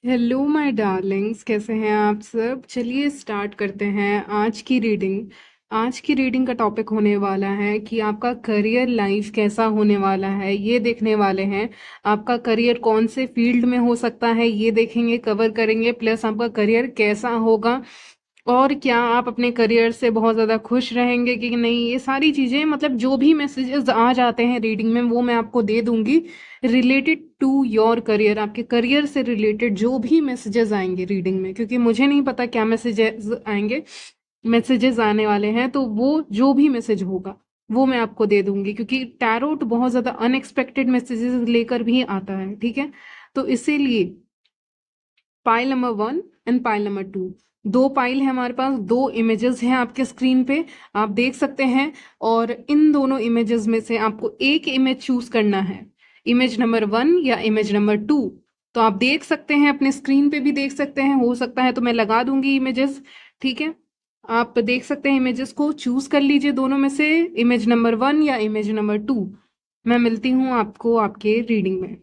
Hello my Darling's, कैसे हैं आप सब। चलिए स्टार्ट करते हैं आज की रीडिंग का टॉपिक होने वाला है कि आपका करियर लाइफ कैसा होने वाला है, ये देखने वाले हैं। आपका करियर कौन से फील्ड में हो सकता है ये देखेंगे, कवर करेंगे। प्लस आपका करियर कैसा होगा और क्या आप अपने करियर से बहुत ज़्यादा खुश रहेंगे कि नहीं, ये सारी चीज़ें, मतलब जो भी मैसेजेस आ जाते हैं रीडिंग में वो मैं आपको दे दूंगी। रिलेटेड टू योर करियर, आपके करियर से रिलेटेड जो भी मैसेजेस आएंगे रीडिंग में, क्योंकि मुझे नहीं पता क्या मैसेजेस आएंगे, मैसेजेस आने वाले हैं, तो वो जो भी मैसेज होगा वो मैं आपको दे दूंगी, क्योंकि टैरोट बहुत ज़्यादा अनएक्सपेक्टेड मैसेजेस लेकर भी आता है। ठीक है, तो इसीलिए pile number 1 and pile number 2, दो पाइल है हमारे पास, दो इमेजेस हैं आपके स्क्रीन पे, आप देख सकते हैं। और इन दोनों इमेजेस में से आपको एक इमेज चूज करना है, इमेज नंबर 1 या इमेज नंबर 2। तो आप देख सकते हैं, अपने स्क्रीन पे भी देख सकते हैं, हो सकता है तो मैं लगा दूंगी इमेजेस। ठीक है, आप देख सकते हैं इमेजेस को, चूज कर लीजिए दोनों में से, इमेज नंबर 1 या इमेज नंबर 2। मैं मिलती हूँ आपको आपके रीडिंग में।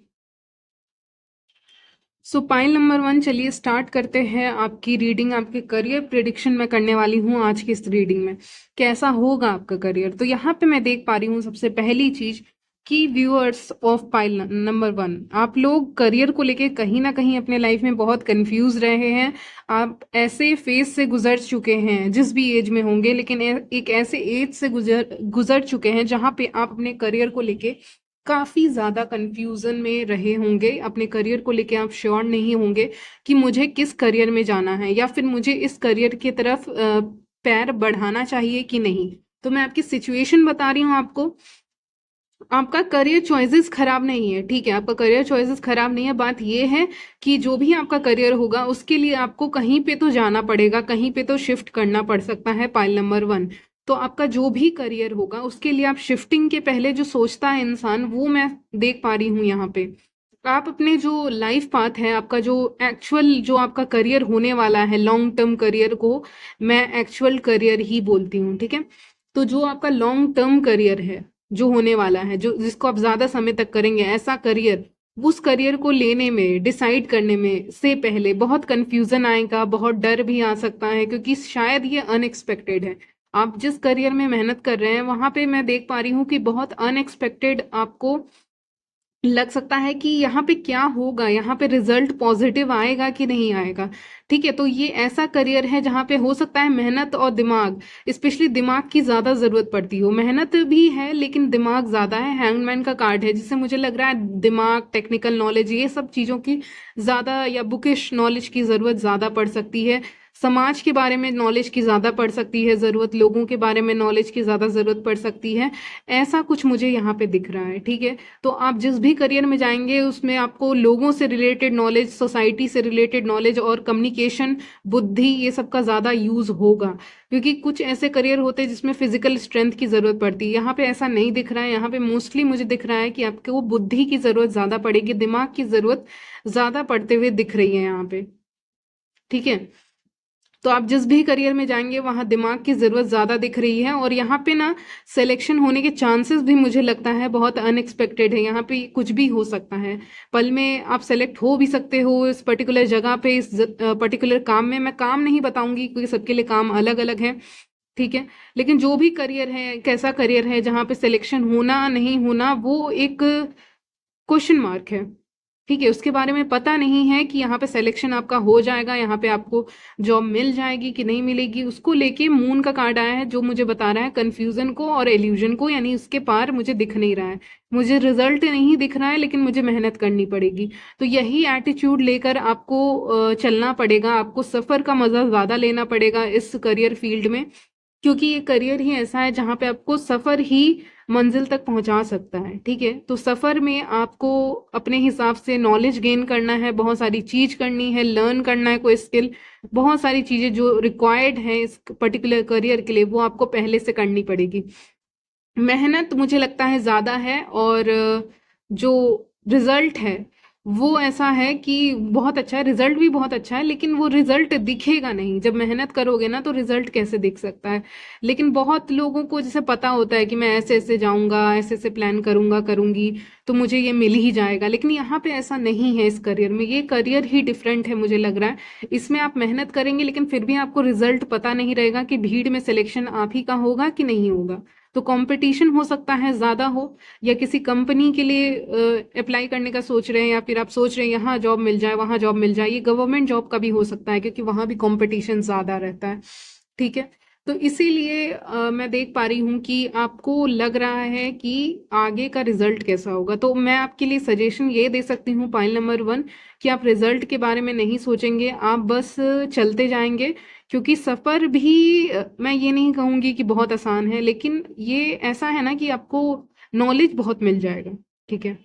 सो पाइल नंबर 1, चलिए स्टार्ट करते हैं आपकी रीडिंग। आपके करियर प्रिडिक्शन मैं करने वाली हूँ आज की इस रीडिंग में, कैसा होगा आपका करियर। तो यहाँ पे मैं देख पा रही हूँ सबसे पहली चीज कि व्यूअर्स ऑफ पाइल नंबर 1, आप लोग करियर को लेके कहीं ना कहीं अपने लाइफ में बहुत कंफ्यूज रहे हैं। आप ऐसे फेज से गुजर चुके हैं, जिस भी एज में होंगे, लेकिन एक ऐसे एज से गुजर गुजर चुके हैं जहाँ पे आप अपने करियर को लेके काफ़ी ज़्यादा कन्फ्यूज़न में रहे होंगे। अपने करियर को लेके आप श्योर नहीं होंगे कि मुझे किस करियर में जाना है, या फिर मुझे इस करियर की तरफ पैर बढ़ाना चाहिए कि नहीं। तो मैं आपकी सिचुएशन बता रही हूँ आपको। आपका करियर चॉइसेस खराब नहीं है, ठीक है, आपका करियर चॉइसेस खराब नहीं है। बात ये है कि जो भी आपका करियर होगा उसके लिए आपको कहीं पे तो जाना पड़ेगा, कहीं पे तो शिफ्ट करना पड़ सकता है। पाइल नंबर 1, तो आपका जो भी करियर होगा उसके लिए आप शिफ्टिंग के पहले जो सोचता है इंसान, वो मैं देख पा रही हूँ यहाँ पे। आप अपने जो लाइफ पाथ है, आपका जो एक्चुअल जो आपका करियर होने वाला है, लॉन्ग टर्म करियर को मैं एक्चुअल करियर ही बोलती हूँ। ठीक है, तो जो आपका लॉन्ग टर्म करियर है, जो होने वाला है, जो जिसको आप ज्यादा समय तक करेंगे, ऐसा करियर, उस करियर को लेने में, डिसाइड करने में से पहले बहुत कंफ्यूजन आएगा, बहुत डर भी आ सकता है, क्योंकि शायद ये अनएक्सपेक्टेड है। आप जिस करियर में मेहनत कर रहे हैं वहां पे मैं देख पा रही हूँ कि बहुत अनएक्सपेक्टेड आपको लग सकता है कि यहाँ पे क्या होगा, यहाँ पे रिजल्ट पॉजिटिव आएगा कि नहीं आएगा। ठीक है, तो ये ऐसा करियर है जहाँ पे हो सकता है मेहनत और दिमाग, स्पेशली दिमाग की ज्यादा जरूरत पड़ती हो। मेहनत भी है लेकिन दिमाग ज्यादा है, हैंगमैन का कार्ड है, जिससे मुझे लग रहा है दिमाग, टेक्निकल नॉलेज, ये सब चीजों की ज्यादा, या बुकिश नॉलेज की जरूरत ज्यादा पड़ सकती है। समाज के बारे में नॉलेज की ज्यादा पड़ सकती है जरूरत, लोगों के बारे में नॉलेज की ज्यादा जरूरत पड़ सकती है। ऐसा कुछ मुझे यहाँ पे दिख रहा है। ठीक है, तो आप जिस भी करियर में जाएंगे उसमें आपको लोगों से रिलेटेड नॉलेज, सोसाइटी से रिलेटेड नॉलेज और कम्युनिकेशन, बुद्धि, ये सब का ज़्यादा यूज़ होगा। क्योंकि कुछ ऐसे करियर होते हैं जिसमें फिजिकल स्ट्रेंथ की ज़रूरत पड़ती है, यहाँ पे ऐसा नहीं दिख रहा है। यहाँ पे मोस्टली मुझे दिख रहा है कि आपको बुद्धि की ज़रूरत ज़्यादा पड़ेगी, दिमाग की ज़रूरत ज़्यादा पड़ते हुए दिख रही है यहाँ पे। ठीक है, तो आप जिस भी करियर में जाएंगे वहां दिमाग की जरूरत ज्यादा दिख रही है। और यहाँ पे ना सिलेक्शन होने के चांसेस भी मुझे लगता है बहुत अनएक्सपेक्टेड है। यहाँ पे कुछ भी हो सकता है, पल में आप सेलेक्ट हो भी सकते हो इस पर्टिकुलर जगह पे, इस पर्टिकुलर काम में। मैं काम नहीं बताऊंगी क्योंकि सबके लिए काम अलग अलग है। ठीक है, लेकिन जो भी करियर है, कैसा करियर है जहाँ पे सिलेक्शन होना नहीं होना वो एक क्वेश्चन मार्क है। ठीक है, उसके बारे में पता नहीं है कि यहाँ पे सिलेक्शन आपका हो जाएगा, यहाँ पे आपको जॉब मिल जाएगी कि नहीं मिलेगी। उसको लेके मून का कार्ड आया है जो मुझे बता रहा है कंफ्यूजन को और इल्यूजन को, यानी उसके पार मुझे दिख नहीं रहा है, मुझे रिजल्ट नहीं दिख रहा है, लेकिन मुझे मेहनत करनी पड़ेगी। तो यही एटीट्यूड लेकर आपको चलना पड़ेगा, आपको सफर का मजा ज्यादा लेना पड़ेगा इस करियर फील्ड में, क्योंकि ये करियर ही ऐसा है जहाँ पे आपको सफर ही मंजिल तक पहुंचा सकता है। ठीक है, तो सफर में आपको अपने हिसाब से नॉलेज गेन करना है, बहुत सारी चीज करनी है, लर्न करना है कोई स्किल, बहुत सारी चीजें जो रिक्वायर्ड है इस पर्टिकुलर करियर के लिए वो आपको पहले से करनी पड़ेगी। मेहनत मुझे लगता है ज्यादा है, और जो रिजल्ट है वो ऐसा है कि बहुत अच्छा है, रिजल्ट भी बहुत अच्छा है, लेकिन वो रिजल्ट दिखेगा नहीं। जब मेहनत करोगे ना तो रिजल्ट कैसे दिख सकता है। लेकिन बहुत लोगों को जैसे पता होता है कि मैं ऐसे ऐसे जाऊंगा, ऐसे ऐसे प्लान करूंगा, करूंगी तो मुझे ये मिल ही जाएगा, लेकिन यहाँ पे ऐसा नहीं है। इस करियर में ये करियर ही डिफरेंट है मुझे लग रहा है। इसमें आप मेहनत करेंगे लेकिन फिर भी आपको रिजल्ट पता नहीं रहेगा कि भीड़ में सिलेक्शन आप ही का होगा कि नहीं होगा। तो कंपटीशन हो सकता है ज़्यादा हो, या किसी कंपनी के लिए अप्लाई करने का सोच रहे हैं, या फिर आप सोच रहे हैं यहाँ जॉब मिल जाए वहाँ जॉब मिल जाए। ये गवर्नमेंट जॉब का भी हो सकता है क्योंकि वहाँ भी कंपटीशन ज़्यादा रहता है। ठीक है। तो इसीलिए मैं देख पा रही हूँ कि आपको लग रहा है कि आगे का रिजल्ट कैसा होगा। तो मैं आपके लिए सजेशन ये दे सकती हूँ, पॉइंट नंबर 1, कि आप रिजल्ट के बारे में नहीं सोचेंगे, आप बस चलते जाएंगे। क्योंकि सफ़र भी मैं ये नहीं कहूँगी कि बहुत आसान है, लेकिन ये ऐसा है ना कि आपको नॉलेज बहुत मिल जाएगा। ठीक है।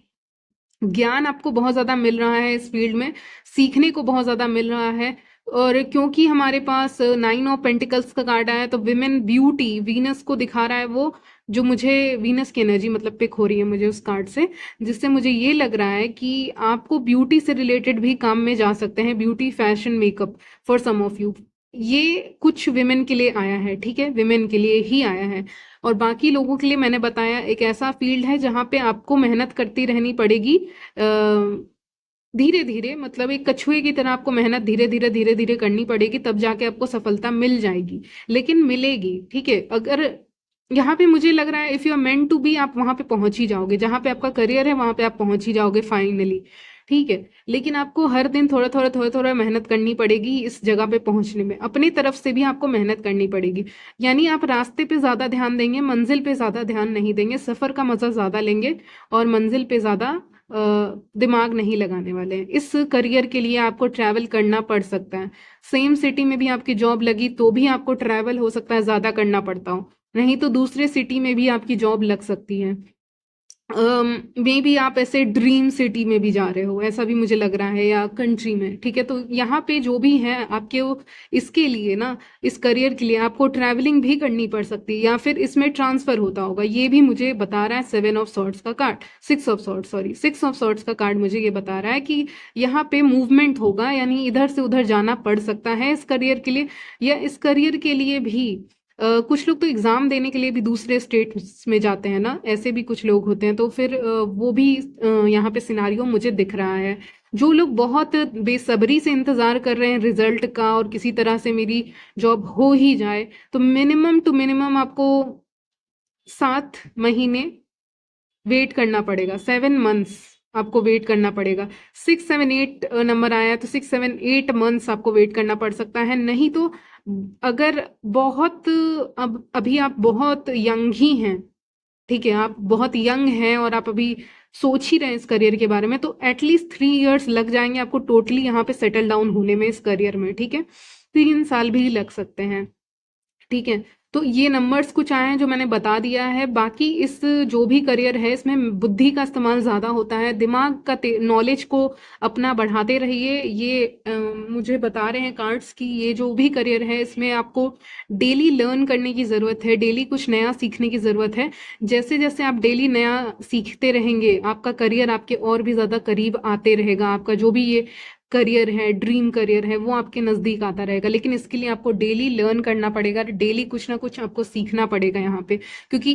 ज्ञान आपको बहुत ज़्यादा मिल रहा है इस फील्ड में, सीखने को बहुत ज़्यादा मिल रहा है। और क्योंकि हमारे पास 9 ऑफ पेंटिकल्स का कार्ड आया है, तो विमेन ब्यूटी, वीनस को दिखा रहा है वो, जो मुझे वीनस की एनर्जी मतलब पिक हो रही है मुझे उस कार्ड से, जिससे मुझे ये लग रहा है कि आपको ब्यूटी से रिलेटेड भी काम में जा सकते हैं, beauty, fashion, makeup, for some of you. ये कुछ विमेन के लिए आया है। ठीक है, विमेन के लिए ही आया है। और बाकी लोगों के लिए मैंने बताया एक ऐसा फील्ड है जहाँ पे आपको मेहनत करती रहनी पड़ेगी, धीरे धीरे, मतलब एक कछुए की तरह आपको मेहनत धीरे धीरे करनी पड़ेगी, तब जाके आपको सफलता मिल जाएगी, लेकिन मिलेगी। ठीक है। अगर यहाँ पे मुझे लग रहा है if you are meant to be, आप वहां पे पहुंच ही जाओगे, जहां पे आपका करियर है वहां पे आप पहुंच ही जाओगे फाइनली। ठीक है। लेकिन आपको हर दिन थोड़ा थोड़ा मेहनत करनी पड़ेगी इस जगह पे पहुंचने में, अपनी तरफ से भी आपको मेहनत करनी पड़ेगी। यानी आप रास्ते पे ज्यादा ध्यान देंगे, मंजिल पे ज्यादा ध्यान नहीं देंगे, सफर का मजा ज्यादा लेंगे और मंजिल पे ज्यादा दिमाग नहीं लगाने वाले हैं। इस करियर के लिए आपको ट्रैवल करना पड़ सकता है। सेम सिटी में भी आपकी जॉब लगी तो भी आपको ट्रैवल हो सकता है ज़्यादा करना पड़ता हो, नहीं तो दूसरे सिटी में भी आपकी जॉब लग सकती है। मे बी आप ऐसे ड्रीम सिटी में भी जा रहे हो, ऐसा भी मुझे लग रहा है, या कंट्री में। ठीक है। तो यहाँ पे जो भी है आपके वो, इसके लिए ना, इस करियर के लिए आपको ट्रैवलिंग भी करनी पड़ सकती है, या फिर इसमें ट्रांसफर होता होगा। ये भी मुझे बता रहा है 7 ऑफ सॉर्ड्स का card, 6 of swords, sorry 6 of swords का कार्ड मुझे ये बता रहा है कि यहाँ पे मूवमेंट होगा, यानी इधर से उधर जाना पड़ सकता है इस करियर के लिए। या इस करियर के लिए भी कुछ लोग तो एग्जाम देने के लिए भी दूसरे स्टेट्स में जाते हैं ना, ऐसे भी कुछ लोग होते हैं। तो फिर वो भी यहाँ पे सिनारियो मुझे दिख रहा है। जो लोग बहुत बेसब्री से इंतजार कर रहे हैं रिजल्ट का और किसी तरह से मेरी जॉब हो ही जाए, तो मिनिमम टू मिनिमम आपको 7 महीने वेट करना पड़ेगा, 7 मंथ्स आपको वेट करना पड़ेगा। 6, 7, 8 नंबर आया तो 6, 7, 8 मंथ्स आपको वेट करना पड़ सकता है। नहीं तो अगर बहुत, अब अभी आप बहुत यंग ही हैं, ठीक है, आप बहुत यंग हैं और आप अभी सोच ही रहे हैं इस करियर के बारे में, तो एटलीस्ट 3 इयर्स लग जाएंगे आपको टोटली यहाँ पे सेटल डाउन होने में इस करियर में। ठीक है, 3 साल भी लग सकते हैं। ठीक है। तो ये नंबर्स कुछ आए हैं जो मैंने बता दिया है। बाकी इस जो भी करियर है इसमें बुद्धि का इस्तेमाल ज़्यादा होता है, दिमाग का, नॉलेज को अपना बढ़ाते रहिए। ये मुझे बता रहे हैं कार्ड्स की, ये जो भी करियर है इसमें आपको डेली लर्न करने की ज़रूरत है, डेली कुछ नया सीखने की ज़रूरत है। जैसे जैसे आप डेली नया सीखते रहेंगे आपका करियर आपके और भी ज़्यादा करीब आते रहेगा, आपका जो भी ये करियर है, ड्रीम करियर है, वो आपके नज़दीक आता रहेगा। लेकिन इसके लिए आपको डेली लर्न करना पड़ेगा, डेली कुछ ना कुछ आपको सीखना पड़ेगा यहाँ पे। क्योंकि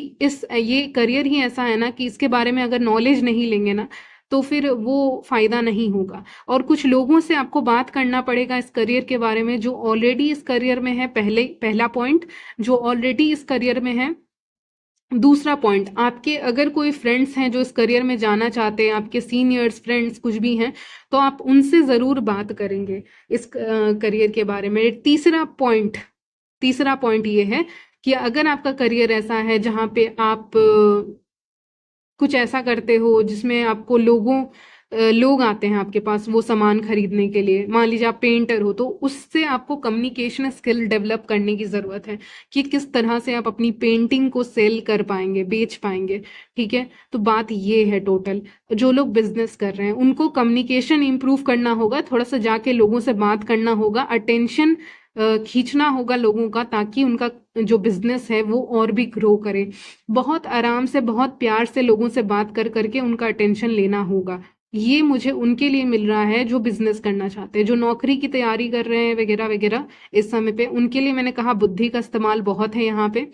ये करियर ही ऐसा है ना कि इसके बारे में अगर नॉलेज नहीं लेंगे ना तो फिर वो फायदा नहीं होगा। और कुछ लोगों से आपको बात करना पड़ेगा इस करियर के बारे में जो ऑलरेडी इस करियर में है, पहला पॉइंट, जो ऑलरेडी इस करियर में है। दूसरा पॉइंट, आपके अगर कोई फ्रेंड्स हैं जो इस करियर में जाना चाहते हैं, आपके सीनियर्स, फ्रेंड्स कुछ भी हैं, तो आप उनसे ज़रूर बात करेंगे इस करियर के बारे में। तीसरा पॉइंट ये है कि अगर आपका करियर ऐसा है जहाँ पे आप कुछ ऐसा करते हो जिसमें आपको लोग आते हैं आपके पास वो सामान खरीदने के लिए, मान लीजिए आप पेंटर हो, तो उससे आपको कम्युनिकेशन स्किल डेवलप करने की ज़रूरत है कि किस तरह से आप अपनी पेंटिंग को सेल कर पाएंगे, बेच पाएंगे। ठीक है। तो बात ये है टोटल, जो लोग बिजनेस कर रहे हैं उनको कम्युनिकेशन इंप्रूव करना होगा, थोड़ा सा जाके लोगों से बात करना होगा, अटेंशन खींचना होगा लोगों का, ताकि उनका जो बिजनेस है वो और भी ग्रो करे। बहुत आराम से, बहुत प्यार से लोगों से बात कर करके उनका अटेंशन लेना होगा। ये मुझे उनके लिए मिल रहा है जो बिजनेस करना चाहते हैं, जो नौकरी की तैयारी कर रहे हैं वगैरह वगैरह। इस समय पे उनके लिए मैंने कहा बुद्धि का इस्तेमाल बहुत है यहाँ पे।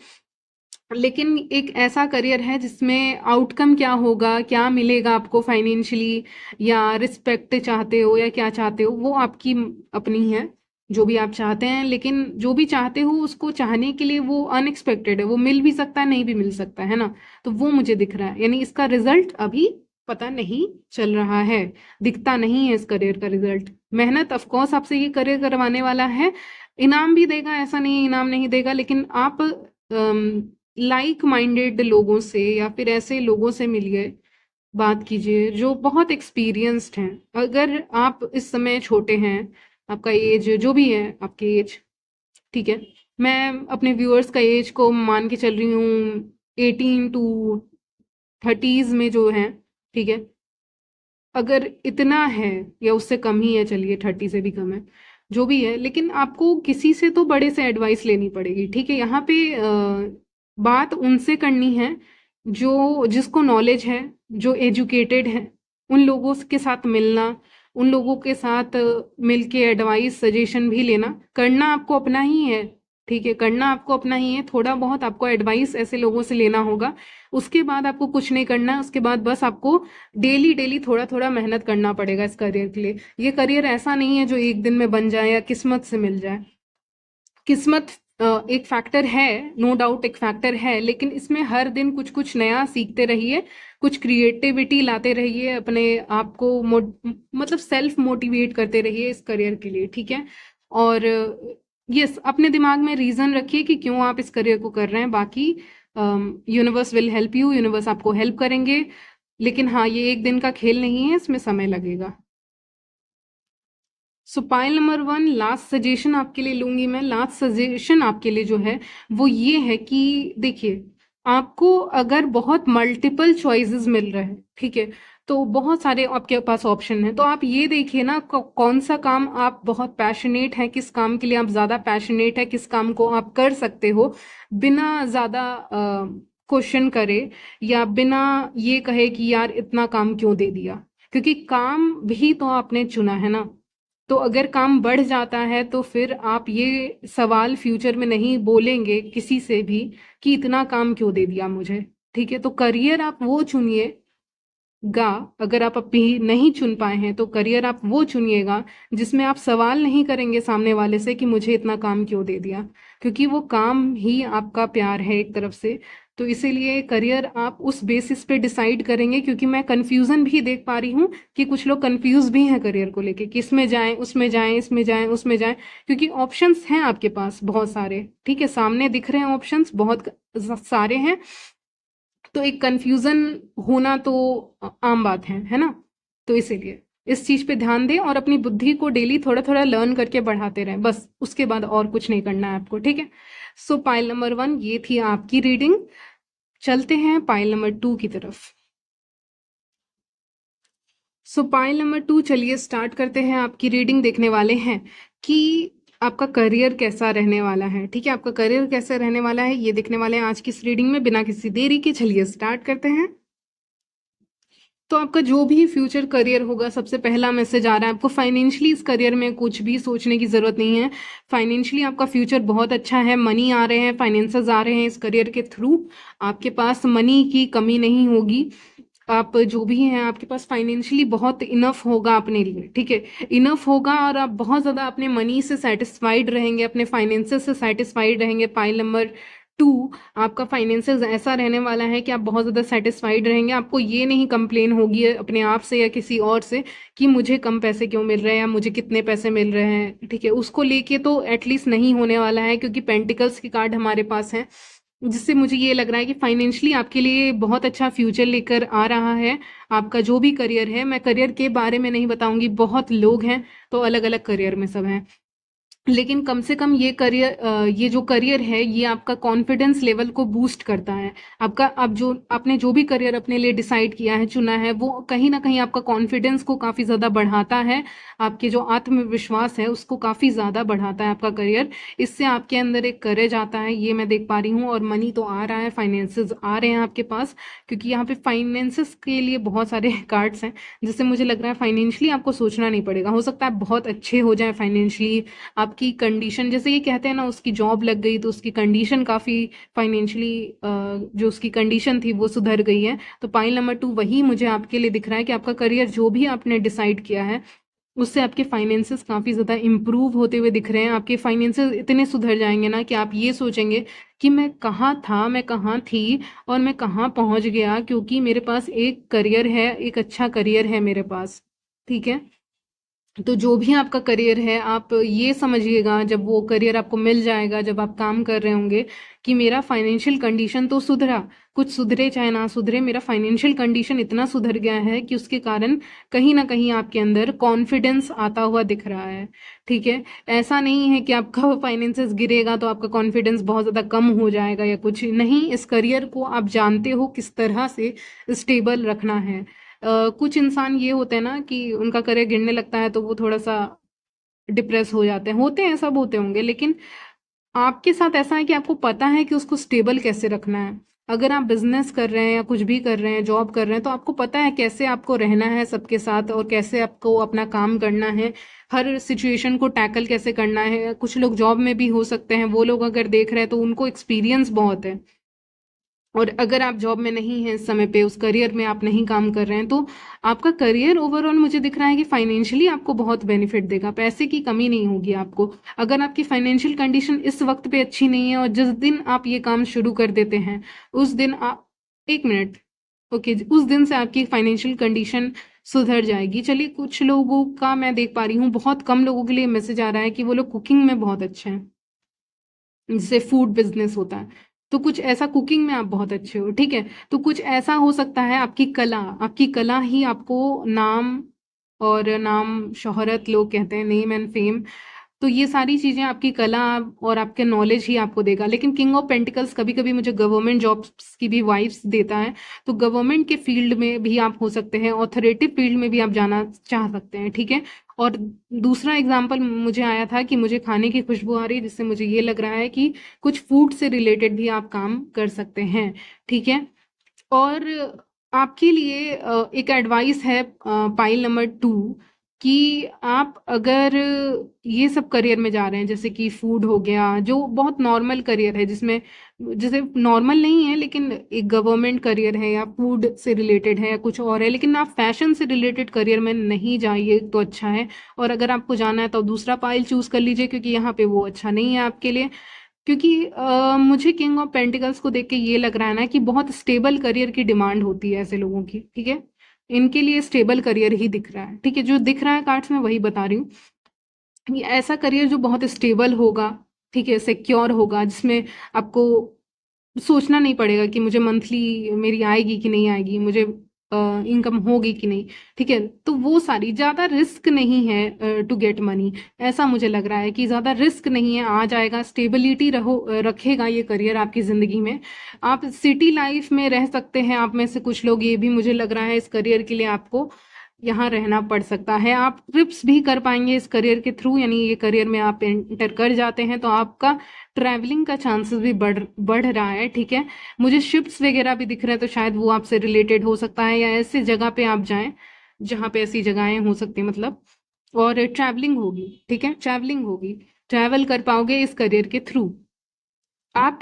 लेकिन एक ऐसा करियर है जिसमें आउटकम क्या होगा, क्या मिलेगा आपको फाइनेंशियली, या रिस्पेक्ट चाहते हो या क्या चाहते हो, वो आपकी अपनी है, जो भी आप चाहते हैं। लेकिन जो भी चाहते हो उसको चाहने के लिए वो अनएक्सपेक्टेड है, वो मिल भी सकता है नहीं भी मिल सकता है ना। तो वो मुझे दिख रहा है, यानी इसका रिजल्ट अभी पता नहीं चल रहा है, दिखता नहीं है इस करियर का रिजल्ट। मेहनत ऑफ कोर्स आपसे ये करियर करवाने वाला है, इनाम भी देगा, ऐसा नहीं है इनाम नहीं देगा, लेकिन आप लाइक माइंडेड लोगों से या फिर ऐसे लोगों से मिलिए, बात कीजिए जो बहुत एक्सपीरियंस्ड हैं। अगर आप इस समय छोटे हैं, आपका एज जो भी है आपकी एज, ठीक है, मैं अपने व्यूअर्स का एज को मान के चल रही हूँ 18 to 30s में जो है, ठीक है, अगर इतना है या उससे कम ही है, चलिए 30 से भी कम है, जो भी है, लेकिन आपको किसी से तो बड़े से एडवाइस लेनी पड़ेगी, ठीक है। यहाँ पे बात उनसे करनी है जो जिसको नॉलेज है, जो एजुकेटेड है, उन लोगों के साथ मिलना, उन लोगों के साथ मिल के एडवाइस सजेशन भी लेना। करना आपको अपना ही है, ठीक है, करना आपको अपना ही है, थोड़ा बहुत आपको एडवाइस ऐसे लोगों से लेना होगा। उसके बाद आपको कुछ नहीं करना है, उसके बाद बस आपको डेली डेली थोड़ा थोड़ा मेहनत करना पड़ेगा इस करियर के लिए। ये करियर ऐसा नहीं है जो एक दिन में बन जाए या किस्मत से मिल जाए। किस्मत एक फैक्टर है, नो डाउट एक फैक्टर है, लेकिन इसमें हर दिन कुछ कुछ नया सीखते रहिए, कुछ क्रिएटिविटी लाते रहिए, अपने आप को मतलब सेल्फ मोटिवेट करते रहिए इस करियर के लिए, ठीक है। और यस, अपने दिमाग में रीजन रखिए कि क्यों आप इस करियर को कर रहे हैं। बाकी universe will help you, universe आपको हेल्प करेंगे, लेकिन हाँ, ये एक दिन का खेल नहीं है, इसमें समय लगेगा। सो पाइल नंबर 1, लास्ट सजेशन आपके लिए लूंगी मैं। लास्ट सजेशन आपके लिए जो है वो ये है कि देखिए, आपको अगर बहुत मल्टीपल चॉइसेस मिल रहे हैं, ठीक है, तो बहुत सारे आपके पास ऑप्शन है, तो आप ये देखिए ना कौन सा काम आप बहुत पैशनेट है, किस काम के लिए आप ज्यादा पैशनेट है, किस काम को आप कर सकते हो बिना ज्यादा क्वेश्चन करे, या बिना ये कहे कि यार इतना काम क्यों दे दिया, क्योंकि काम भी तो आपने चुना है ना। तो अगर काम बढ़ जाता है तो फिर आप ये सवाल फ्यूचर में नहीं बोलेंगे किसी से भी कि इतना काम क्यों दे दिया मुझे, ठीक है। तो करियर आप वो चुनिए गा, अगर आप अभी नहीं चुन पाए हैं तो करियर आप वो चुनिएगा जिसमें आप सवाल नहीं करेंगे सामने वाले से कि मुझे इतना काम क्यों दे दिया, क्योंकि वो काम ही आपका प्यार है एक तरफ से। तो इसीलिए करियर आप उस बेसिस पे डिसाइड करेंगे, क्योंकि मैं कंफ्यूजन भी देख पा रही हूँ कि कुछ लोग कंफ्यूज भी हैं करियर को लेके कि इसमें जाएं, उसमें जाएं, इसमें जाएं, उसमें जाएं, क्योंकि ऑप्शंस हैं आपके पास बहुत सारे, ठीक है, सामने दिख रहे हैं ऑप्शंस बहुत सारे हैं। तो एक कंफ्यूजन होना तो आम बात है ना। तो इसीलिए इस चीज पे ध्यान दें और अपनी बुद्धि को डेली थोड़ा थोड़ा लर्न करके बढ़ाते रहें, बस उसके बाद और कुछ नहीं करना है आपको, ठीक है। सो पाइल नंबर 1 ये थी आपकी रीडिंग। चलते हैं पाइल नंबर 2 की तरफ। सो पाइल नंबर 2, चलिए स्टार्ट करते हैं। आपकी रीडिंग देखने वाले हैं कि आपका करियर कैसा रहने वाला है, ठीक है, आपका करियर कैसा रहने वाला है ये देखने वाले हैं आज की इस रीडिंग में, बिना किसी देरी के। चलिए स्टार्ट करते हैं। तो आपका जो भी फ्यूचर करियर होगा, सबसे पहला मैसेज आ रहा है आपको फाइनेंशियली इस करियर में कुछ भी सोचने की जरूरत नहीं है। फाइनेंशियली आपका फ्यूचर बहुत अच्छा है, मनी आ रहे हैं, फाइनेंसेस आ रहे हैं इस करियर के थ्रू। आपके पास मनी की कमी नहीं होगी, आप जो भी हैं आपके पास फाइनेंशियली बहुत इनफ होगा अपने लिए, ठीक है, इनफ होगा, और आप बहुत ज़्यादा अपने मनी से सेटिस्फाइड रहेंगे, अपने फाइनेंसेस से सेटिस्फाइड रहेंगे। पाइल नंबर 2, आपका फाइनेंसेस ऐसा रहने वाला है कि आप बहुत ज़्यादा सेटिस्फाइड रहेंगे, आपको ये नहीं कंप्लेन होगी अपने आप से या किसी और से कि मुझे कम पैसे क्यों मिल रहे हैं या मुझे कितने पैसे मिल रहे हैं, ठीक है, उसको लेके तो एटलीस्ट नहीं होने वाला है, क्योंकि पेंटिकल्स की कार्ड हमारे पास है, जिससे मुझे ये लग रहा है कि फाइनेंशियली आपके लिए बहुत अच्छा फ्यूचर लेकर आ रहा है आपका जो भी करियर है। मैं करियर के बारे में नहीं बताऊंगी, बहुत लोग हैं तो अलग अलग करियर में सब हैं। लेकिन कम से कम ये जो करियर है ये आपका कॉन्फिडेंस लेवल को बूस्ट करता है। आपका आप जो आपने जो भी करियर अपने लिए डिसाइड किया है, चुना है, वो कहीं न कहीं आपका कॉन्फिडेंस को काफ़ी ज़्यादा बढ़ाता है। आपके जो आत्मविश्वास है उसको काफ़ी ज़्यादा बढ़ाता है आपका करियर। इससे आपके अंदर एक करेज आता है, ये मैं देख पा रही हूँ, और मनी तो आ रहा है, फाइनेंसेस आ रहे हैं आपके पास, क्योंकि यहाँ पे फाइनेंसेस के लिए बहुत सारे कार्ड्स हैं, जिससे मुझे लग रहा है फाइनेंशियली आपको सोचना नहीं पड़ेगा। हो सकता है आप बहुत अच्छे हो जाएँ फाइनेंशियली, आपकी कंडीशन, जैसे ये कहते हैं ना, उसकी जॉब लग गई तो उसकी कंडीशन काफ़ी फाइनेंशियली, जो उसकी कंडीशन थी वो सुधर गई है। तो पाइल नंबर 2 वही मुझे आपके लिए दिख रहा है कि आपका करियर जो भी आपने डिसाइड किया है उससे आपके फाइनेंसेस काफ़ी ज़्यादा इम्प्रूव होते हुए दिख रहे हैं। आपके फाइनेंसेस इतने सुधर जाएंगे ना कि आप ये सोचेंगे कि मैं कहाँ था, मैं कहाँ थी, और मैं कहाँ पहुँच गया, क्योंकि मेरे पास एक करियर है, एक अच्छा करियर है मेरे पास। ठीक है। तो जो भी आपका करियर है, आप ये समझिएगा, जब वो करियर आपको मिल जाएगा, जब आप काम कर रहे होंगे, कि मेरा फाइनेंशियल कंडीशन तो सुधरा, कुछ सुधरे चाहे ना सुधरे, मेरा फाइनेंशियल कंडीशन इतना सुधर गया है कि उसके कारण कहीं ना कहीं आपके अंदर कॉन्फिडेंस आता हुआ दिख रहा है। ठीक है। ऐसा नहीं है कि आपका फाइनेंसेस गिरेगा तो आपका कॉन्फिडेंस बहुत ज़्यादा कम हो जाएगा या कुछ नहीं। इस करियर को आप जानते हो किस तरह से स्टेबल रखना है। कुछ इंसान ये होते हैं ना कि उनका करियर गिरने लगता है तो वो थोड़ा-सा डिप्रेस हो जाते हैं। होते हैं, सब होते होंगे, लेकिन आपके साथ ऐसा है कि आपको पता है कि उसको स्टेबल कैसे रखना है। अगर आप बिज़नेस कर रहे हैं या कुछ भी कर रहे हैं, जॉब कर रहे हैं, तो आपको पता है कैसे आपको रहना है सबके साथ और कैसे आपको अपना काम करना है, हर सिचुएशन को टैकल कैसे करना है। कुछ लोग जॉब में भी हो सकते हैं, वो लोग अगर देख रहे हैं तो उनको एक्सपीरियंस बहुत है। और अगर आप जॉब में नहीं हैं इस समय पे, उस करियर में आप नहीं काम कर रहे हैं, तो आपका करियर ओवरऑल मुझे दिख रहा है कि फाइनेंशियली आपको बहुत बेनिफिट देगा, पैसे की कमी नहीं होगी आपको। अगर आपकी फाइनेंशियल कंडीशन इस वक्त पे अच्छी नहीं है और जिस दिन आप ये काम शुरू कर देते हैं, उस दिन आप, एक मिनट, ओके, उस दिन से आपकी फाइनेंशियल कंडीशन सुधर जाएगी। चलिए, कुछ लोगों का मैं देख पा रही हूँ, बहुत कम लोगों के लिए मैसेज आ रहा है कि वो लोग कुकिंग में बहुत अच्छे हैं, जैसे फूड बिजनेस होता है, तो कुछ ऐसा कुकिंग में आप बहुत अच्छे हो। ठीक है। तो कुछ ऐसा हो सकता है, आपकी कला ही आपको नाम, और नाम शोहरत, लोग कहते हैं नेम एंड फेम, तो ये सारी चीज़ें आपकी कला और आपके नॉलेज ही आपको देगा। लेकिन किंग ऑफ पेंटिकल्स कभी कभी मुझे गवर्नमेंट जॉब्स की भी वाइब्स देता है, तो गवर्नमेंट के फील्ड में भी आप हो सकते हैं, ऑथोरेटिव फील्ड में भी आप जाना चाह सकते हैं। ठीक है। और दूसरा एग्जाम्पल मुझे आया था कि मुझे खाने की खुशबू आ रही है, जिससे मुझे ये लग रहा है कि कुछ फूड से रिलेटेड भी आप काम कर सकते हैं। ठीक है। और आपके लिए एक एडवाइस है, पाइल नंबर 2, कि आप अगर ये सब करियर में जा रहे हैं, जैसे कि फूड हो गया, जो बहुत नॉर्मल करियर है, जिसमें, जैसे नॉर्मल नहीं है लेकिन एक गवर्नमेंट करियर है, या फूड से रिलेटेड है, या कुछ और है, लेकिन आप फैशन से रिलेटेड करियर में नहीं जाइए तो अच्छा है। और अगर आपको जाना है तो दूसरा पाइल चूज कर लीजिए, क्योंकि यहाँ पे वो अच्छा नहीं है आपके लिए। क्योंकि मुझे किंग ऑफ पेंटिकल्स को देख के ये लग रहा है ना कि बहुत स्टेबल करियर की डिमांड होती है ऐसे लोगों की। ठीक है। इनके लिए स्टेबल करियर ही दिख रहा है। ठीक है। जो दिख रहा है कार्ड्स में वही बता रही हूँ। ये ऐसा करियर जो बहुत स्टेबल होगा, ठीक है, सिक्योर होगा, जिसमें आपको सोचना नहीं पड़ेगा कि मुझे मंथली मेरी आएगी कि नहीं आएगी, मुझे इनकम होगी कि नहीं। ठीक है। तो वो सारी, ज़्यादा रिस्क नहीं है टू गेट मनी, ऐसा मुझे लग रहा है कि ज़्यादा रिस्क नहीं है, आ जाएगा, स्टेबिलिटी रखेगा ये करियर आपकी ज़िंदगी में। आप सिटी लाइफ में रह सकते हैं, आप में से कुछ लोग, ये भी मुझे लग रहा है इस करियर के लिए आपको यहाँ रहना पड़ सकता है। आप ट्रिप्स भी कर पाएंगे इस करियर के थ्रू, यानी ये करियर में आप एंटर कर जाते हैं तो आपका ट्रैवलिंग का चांसेस भी बढ़ बढ़ रहा है। ठीक है। मुझे शिप्स वगैरह भी दिख रहे हैं, तो शायद वो आपसे रिलेटेड हो सकता है, या ऐसी जगह पे आप जाएं जहाँ पे ऐसी जगहें हो सकती हैं, मतलब, और ट्रैवलिंग होगी। ठीक है। ट्रैवलिंग होगी, ट्रैवल कर पाओगे इस करियर के थ्रू आप।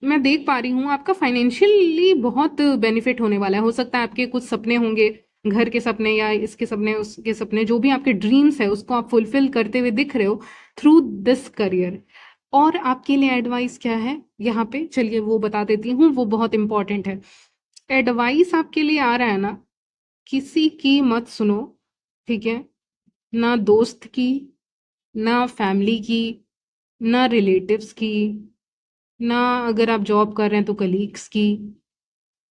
मैं देख पा रही हूँ आपका फाइनेंशियली बहुत बेनिफिट होने वाला है। हो सकता है आपके कुछ सपने होंगे, घर के सपने या इसके सपने, उसके सपने, जो भी आपके ड्रीम्स है उसको आप फुलफिल करते हुए दिख रहे हो थ्रू दिस करियर। और आपके लिए एडवाइस क्या है यहाँ पे, चलिए वो बता देती हूँ, वो बहुत इंपॉर्टेंट है। एडवाइस आपके लिए आ रहा है ना, किसी की मत सुनो। ठीक है। ना दोस्त की, ना फैमिली की, ना रिलेटिव्स की, ना अगर आप जॉब कर रहे हैं तो कलीग्स की,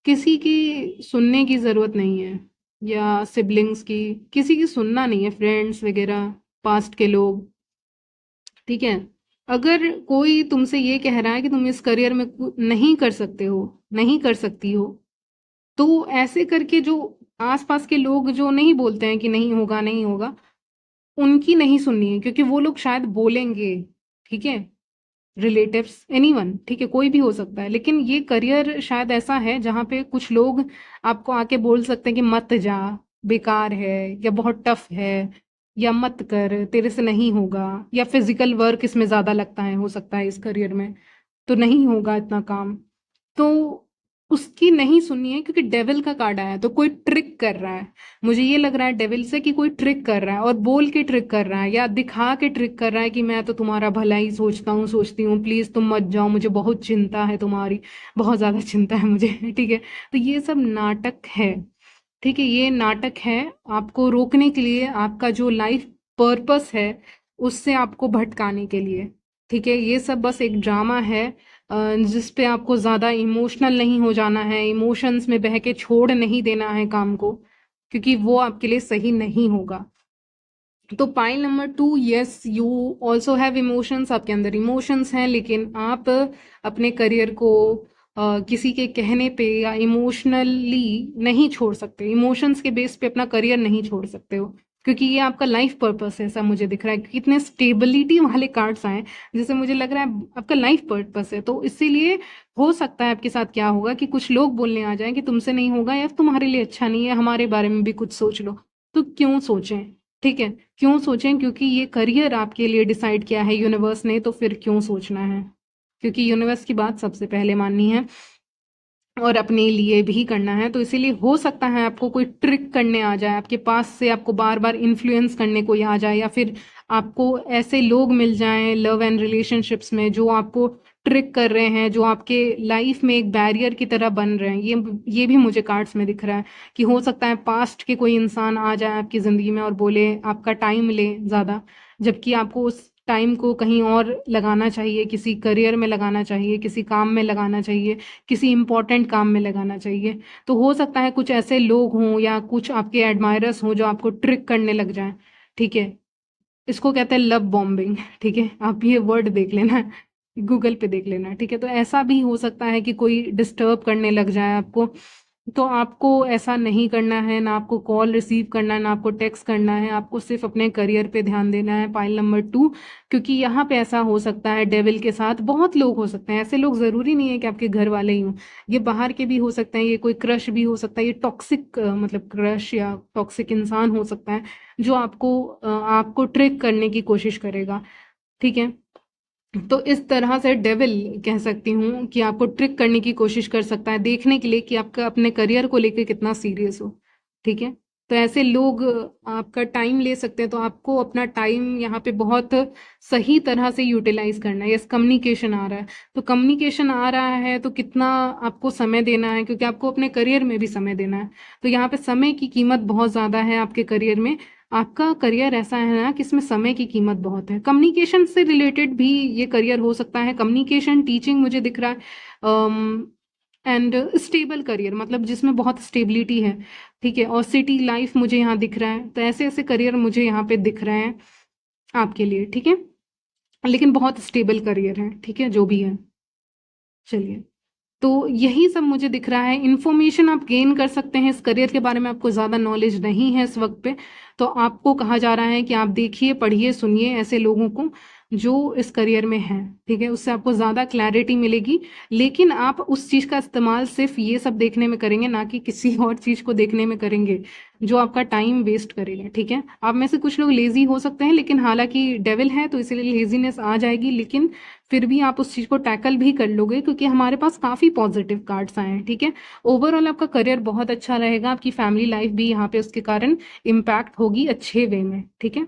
किसी की सुनने की ज़रूरत नहीं है, या सिबलिंग्स की, किसी की सुनना नहीं है, फ्रेंड्स वगैरह, पास्ट के लोग। ठीक है। अगर कोई तुमसे ये कह रहा है कि तुम इस करियर में नहीं कर सकते हो, नहीं कर सकती हो, तो ऐसे करके जो आसपास के लोग जो नहीं बोलते हैं कि नहीं होगा नहीं होगा, उनकी नहीं सुननी है, क्योंकि वो लोग शायद बोलेंगे। ठीक है, रिलेटिव्स, एनीवन, ठीक है, कोई भी हो सकता है, लेकिन ये करियर शायद ऐसा है जहाँ पे कुछ लोग आपको आके बोल सकते हैं कि मत जा, बेकार है, या बहुत टफ है, या मत कर, तेरे से नहीं होगा, या फिजिकल वर्क इसमें ज़्यादा लगता है, हो सकता है इस करियर में, तो नहीं होगा इतना काम। तो उसकी नहीं सुननी है, क्योंकि डेविल का कार्ड आया है, तो कोई ट्रिक कर रहा है। मुझे ये लग रहा है डेविल से कि कोई ट्रिक कर रहा है, और बोल के ट्रिक कर रहा है, या दिखा के ट्रिक कर रहा है कि मैं तो तुम्हारा भला ही सोचता हूँ, सोचती हूँ, प्लीज तुम मत जाओ, मुझे बहुत चिंता है तुम्हारी, बहुत ज्यादा चिंता है मुझे। ठीक है, तो ये सब नाटक है। ठीक है, ये नाटक है आपको रोकने के लिए, आपका जो लाइफ पर्पस है उससे आपको भटकाने के लिए। ठीक है, ये सब बस एक ड्रामा है, जिस पे आपको ज़्यादा इमोशनल नहीं हो जाना है, इमोशंस में बह के छोड़ नहीं देना है काम को, क्योंकि वो आपके लिए सही नहीं होगा। तो pile number 2, yes you also have emotions, आपके अंदर इमोशंस हैं, लेकिन आप अपने करियर को किसी के कहने पे या इमोशनली नहीं छोड़ सकते, इमोशंस के बेस पे अपना करियर नहीं छोड़ सकते हो, क्योंकि ये आपका लाइफ पर्पस है, ऐसा मुझे दिख रहा है, क्योंकि इतने स्टेबिलिटी वाले कार्ड्स आए, जैसे मुझे लग रहा है आपका लाइफ पर्पस है। तो इसीलिए हो सकता है आपके साथ क्या होगा कि कुछ लोग बोलने आ जाएं कि तुमसे नहीं होगा, या तुम्हारे लिए अच्छा नहीं है, हमारे बारे में भी कुछ सोच लो। तो क्यों सोचें? ठीक है, क्यों सोचें? क्योंकि ये करियर आपके लिए डिसाइड किया है यूनिवर्स ने, तो फिर क्यों सोचना है? क्योंकि यूनिवर्स की बात सबसे पहले माननी है, और अपने लिए भी करना है। तो इसीलिए हो सकता है आपको कोई ट्रिक करने आ जाए, आपके पास से आपको बार बार इन्फ्लुएंस करने कोई आ जाए, या फिर आपको ऐसे लोग मिल जाएं लव एंड रिलेशनशिप्स में जो आपको ट्रिक कर रहे हैं, जो आपके लाइफ में एक बैरियर की तरह बन रहे हैं। ये भी मुझे कार्ड्स में दिख रहा है कि हो सकता है पास्ट के कोई इंसान आ जाए आपकी ज़िंदगी में और बोले आपका टाइम ले ज़्यादा, जबकि आपको उस टाइम को कहीं और लगाना चाहिए, किसी करियर में लगाना चाहिए, किसी काम में लगाना चाहिए, किसी इंपॉर्टेंट काम में लगाना चाहिए। तो हो सकता है कुछ ऐसे लोग हों या कुछ आपके एडमायरर्स हों जो आपको ट्रिक करने लग जाएं। ठीक है, इसको कहते हैं लव बॉम्बिंग। ठीक है, आप ये वर्ड देख लेना, गूगल पे देख लेना। ठीक है, तो ऐसा भी हो सकता है कि कोई डिस्टर्ब करने लग जाए आपको, तो आपको ऐसा नहीं करना है, ना आपको कॉल रिसीव करना है, ना आपको टेक्स्ट करना है, आपको सिर्फ अपने करियर पे ध्यान देना है, पाइल नंबर 2। क्योंकि यहाँ पे ऐसा हो सकता है डेविल के साथ, बहुत लोग हो सकते हैं ऐसे, लोग ज़रूरी नहीं है कि आपके घर वाले ही हों, ये बाहर के भी हो सकते हैं, ये कोई क्रश भी हो सकता है, ये टॉक्सिक मतलब क्रश या टॉक्सिक इंसान हो सकता है जो आपको ट्रिक करने की कोशिश करेगा। ठीक है, तो इस तरह से डेविल कह सकती हूँ कि आपको ट्रिक करने की कोशिश कर सकता है, देखने के लिए कि आपका अपने करियर को लेकर कितना सीरियस हो। ठीक है, तो ऐसे लोग आपका टाइम ले सकते हैं, तो आपको अपना टाइम यहाँ पे बहुत सही तरह से यूटिलाइज करना है। यस, कम्युनिकेशन आ रहा है, तो कम्युनिकेशन आ रहा है तो कितना आपको समय देना है, क्योंकि आपको अपने करियर में भी समय देना है। तो यहाँ पे समय की कीमत बहुत ज़्यादा है आपके करियर में। आपका करियर ऐसा है ना कि इसमें समय की कीमत बहुत है। कम्युनिकेशन से रिलेटेड भी ये करियर हो सकता है, कम्युनिकेशन, टीचिंग मुझे दिख रहा है, एंड स्टेबल करियर, मतलब जिसमें बहुत स्टेबिलिटी है। ठीक है, और सिटी लाइफ मुझे यहाँ दिख रहा है, तो ऐसे ऐसे करियर मुझे यहाँ पे दिख रहे हैं आपके लिए। ठीक है, लेकिन बहुत स्टेबल करियर है। ठीक है, जो भी है, चलिए, तो यही सब मुझे दिख रहा है। इन्फॉर्मेशन आप गेन कर सकते हैं, इस करियर के बारे में आपको ज़्यादा नॉलेज नहीं है इस वक्त पे, तो आपको कहा जा रहा है कि आप देखिए, पढ़िए, सुनिए ऐसे लोगों को जो इस करियर में हैं। ठीक है, उससे आपको ज़्यादा क्लैरिटी मिलेगी, लेकिन आप उस चीज़ का इस्तेमाल सिर्फ ये सब देखने में करेंगे, ना कि किसी और चीज़ को देखने में करेंगे जो आपका टाइम वेस्ट करेगा। ठीक है, आप में से कुछ लोग लेजी हो सकते हैं, लेकिन हालांकि डेविल है तो इसीलिए लेजीनेस आ जाएगी, लेकिन फिर भी आप उस चीज़ को टैकल भी कर लोगे, क्योंकि हमारे पास काफ़ी पॉजिटिव कार्ड्स आए हैं। ठीक है, ओवरऑल आपका करियर बहुत अच्छा रहेगा, आपकी फैमिली लाइफ भी यहाँ पे उसके कारण इम्पैक्ट होगी अच्छे वे में। ठीक है,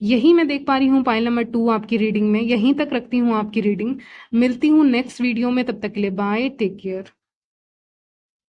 यही मैं देख पा रही हूँ पाइल नंबर 2 आपकी रीडिंग में, यहीं तक रखती हूँ आपकी रीडिंग। मिलती हूँ नेक्स्ट वीडियो में, तब तक के लिए बाय, टेक केयर।